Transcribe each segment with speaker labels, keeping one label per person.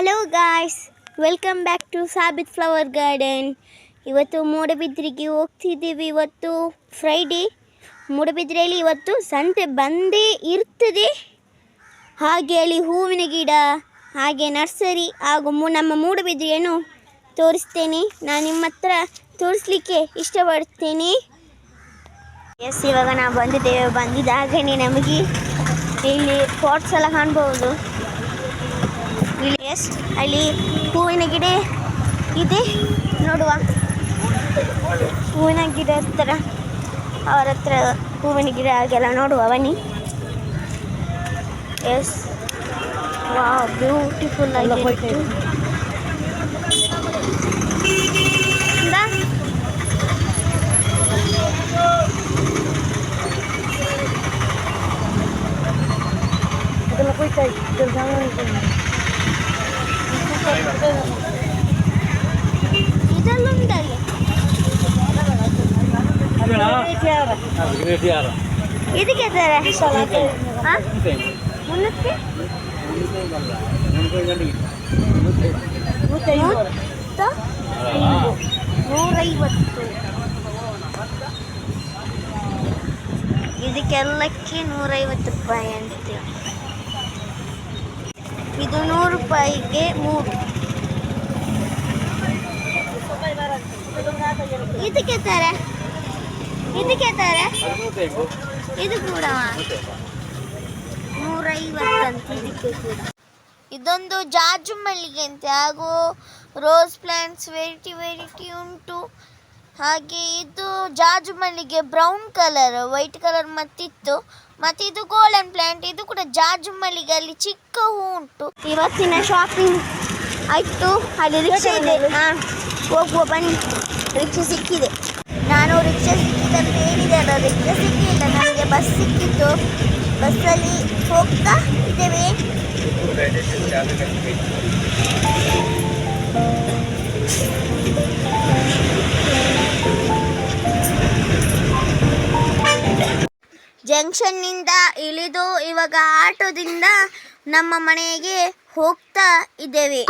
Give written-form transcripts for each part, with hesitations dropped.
Speaker 1: Hello guys, welcome back to Sabith flower garden. ಇವತ್ತು ಮೂಡಬಿದ್ರಿಗೆ ಹೋಗ್ತಿದ್ದೀವಿ. ಇವತ್ತು ಫ್ರೈಡೇ. ಮೂಡಬಿದ್ರೆಯಲ್ಲಿ ಇವತ್ತು ಸಂತೆ ಬಂದೇ ಇರ್ತದೆ. ಹಾಗೆ ಅಲ್ಲಿ ಹೂವಿನ ಗಿಡ, ಹಾಗೆ ನರ್ಸರಿ ಹಾಗೂ ನಮ್ಮ ಮೂಡಬಿದ್ರೆಯನ್ನು ತೋರಿಸ್ತೇನೆ. ನಾನು ನಿಮ್ಮ ಹತ್ರ ತೋರಿಸ್ಲಿಕ್ಕೆ ಇಷ್ಟಪಡ್ತೇನೆ. ಎಸ್, ಇವಾಗ ನಾವು ಬಂದಿದ್ದಾಗನೇ ನಮಗೆ ಇಲ್ಲಿ ಪಾಟ್ಸ್ ಎಲ್ಲ ಕಾಣ್ಬೋದು. ಇಲ್ಲಿ ಎಸ್, ಅಲ್ಲಿ ಹೂವಿನ ಗಿಡ ಇದೆ, ನೋಡುವ. ಹೂವಿನ ಗಿಡ ಹತ್ರ ಅವರ ಹತ್ರ ಹೂವಿನ ಗಿಡ ಹಾಗೆಲ್ಲ ನೋಡುವ ಬನ್ನಿ. ಎಸ್, ವಾವ್, ಬ್ಯೂಟಿಫುಲ್ ಆಗಿ ಇದಲ್ಲುಂಟಲ್ಲಿ. ಇದಕ್ಕೆ ಮುನ್ನೂಕ್ಕೆ 150. ಇದಕ್ಕೆಲ್ಲಕ್ಕೆ 150 ರೂಪಾಯಿ ಅಂತೀವಿ. ಇದು 100 ರೂಪಾಯಿಗೆ 3. ಇದಕ್ಕೆ ತಾರೆ ಇದು ಕೂಡ 150 ಅಂತ. ಇದಕ್ಕೆ ಕೂಡ ಇದೊಂದು ಜಾಜು ಮಲ್ಲಿಗೆ ಅಂತೆ, ಹಾಗೂ ರೋಸ್ ಪ್ಲಾಂಟ್ಸ್ ವೆರೈಟಿ ಉಂಟು. ಹಾಗೆ ಇದು ಜಾಜು ಮಲ್ಲಿಗೆ ಬ್ರೌನ್ ಕಲರ್, ವೈಟ್ ಕಲರ್ ಮತ್ತಿತ್ತು. ಮತ್ತು ಇದು ಗೋಲ್ಡನ್ ಪ್ಲಾಂಟ್, ಇದು ಕೂಡ ಜಾಜು ಮಲ್ಲಿಗೆ, ಅಲ್ಲಿ ಚಿಕ್ಕ ಹೂ ಉಂಟು. ಇವತ್ತಿನ ಶಾಪಿಂಗ್ ಆಯಿತು. ಅಲ್ಲಿ ರಿಕ್ಷಾ ಇದೆ, ಹೋಗುವ ಬನ್ನಿ. ರಿಕ್ಷಾ ಸಿಕ್ಕಿದೆ. ನಾನು ರಿಕ್ಷಾ ಸಿಕ್ಕಿದೆ ಅಂತ ಹೇಳಿದೆ, ಅದು ರಿಕ್ಷಾ ಸಿಕ್ಕಿಲ್ಲ, ನನಗೆ ಬಸ್ ಸಿಕ್ಕಿತ್ತು. ಬಸ್ಸಲ್ಲಿ ಹೋಗ್ತಾ ಇದ್ದೇವೆ. ಜಂಕ್ಷನ್ನಿಂದ ಇಳಿದು ಇವಾಗ ಆಟೋದಿಂದ ನಮ್ಮ ಮನೆಗೆ ಹೋಗ್ತಾ ಇದ್ದೇವೆ.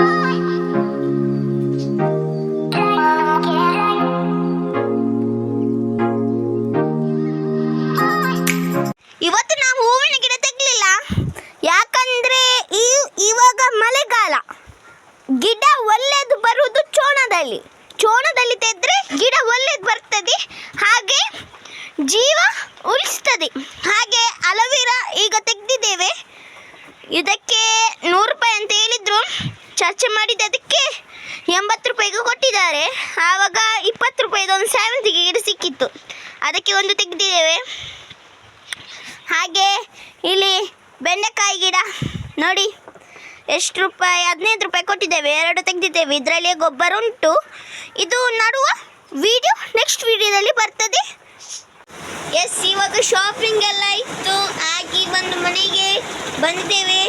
Speaker 1: ಇವತ್ತು ನಾವು ಹೂವಿನ ಗಿಡ ತೆಗಲಿಲ್ಲ, ಯಾಕಂದ್ರೆ ಇವಾಗ ಮಳೆಗಾಲ. ಗಿಡ ಒಳ್ಳೆದು ಬರುವುದು ಚೋಣದಲ್ಲಿ ತೆಗೆದ್ರೆ ಗಿಡ ಒಳ್ಳೇದು ಬರ್ತದೆ, ಹಾಗೆ ಜೀವ ಉಳಿಸ್ತದೆ. ಹಾಗೆ ಅಲೋವೆರಾ ಈಗ ತೆಗೆದಿದ್ದೇವೆ. ಇದಕ್ಕೆ 100 ರೂಪಾಯಿ ಅಂತ ಹೇಳಿದ್ರು. ಚರ್ಚೆ ಮಾಡಿದ ಅದಕ್ಕೆ 80 ರೂಪಾಯಿಗೆ ಕೊಟ್ಟಿದ್ದಾರೆ. ಆವಾಗ 20 ರೂಪಾಯಿದು ಒಂದು ಸೇವಂತಿಗೆ ಗಿಡ ಸಿಕ್ಕಿತ್ತು, ಅದಕ್ಕೆ ಒಂದು ತೆಗೆದಿದ್ದೇವೆ. ಹಾಗೆ ಇಲ್ಲಿ ಬೆಂಡೆಕಾಯಿ ಗಿಡ ನೋಡಿ ಎಷ್ಟು ರೂಪಾಯಿ, 15 ರೂಪಾಯಿ ಕೊಟ್ಟಿದ್ದೇವೆ. 2 ತೆಗೆದಿದ್ದೇವೆ. ಇದರಲ್ಲಿ ಗೊಬ್ಬರ ಉಂಟು. ಇದು ನಡುವ ವಿಡಿಯೋ ನೆಕ್ಸ್ಟ್ ವಿಡಿಯೋದಲ್ಲಿ ಬರ್ತದೆ. ಎಸ್, ಇವಾಗ ಶಾಪಿಂಗ್ ಎಲ್ಲ ಇತ್ತು, ಆಗಿ ಬಂದು ಮನೆಗೆ ಬಂದಿದ್ದೇವೆ.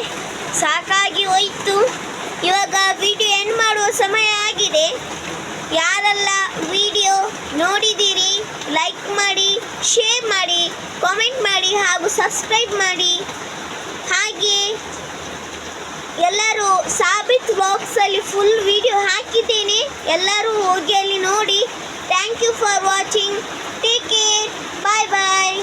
Speaker 1: ಸಾಕಾಗಿ ಹೋಯಿತು. ಇವಾಗ ವಿಡಿಯೋ ಎಂಡ್ ಮಾಡುವ ಸಮಯ ಆಗಿದೆ. ಯಾರೆಲ್ಲ ವಿಡಿಯೋ ನೋಡಿದ್ದೀರಿ, ಲೈಕ್ ಮಾಡಿ, ಶೇರ್ ಮಾಡಿ, ಕಾಮೆಂಟ್ ಮಾಡಿ ಹಾಗೂ ಸಬ್ಸ್ಕ್ರೈಬ್ ಮಾಡಿ. ಹಾಗೆ ಎಲ್ಲರೂ ಸಾಬಿತ್ ವ್ಲಾಗ್ಸಲ್ಲಿ ಫುಲ್ ವಿಡಿಯೋ ಹಾಕಿದ್ದೇನೆ, ಎಲ್ಲರೂ ಹೋಗಿ ಅಲ್ಲಿ ನೋಡಿ. Thank you for watching. Take care. Bye bye.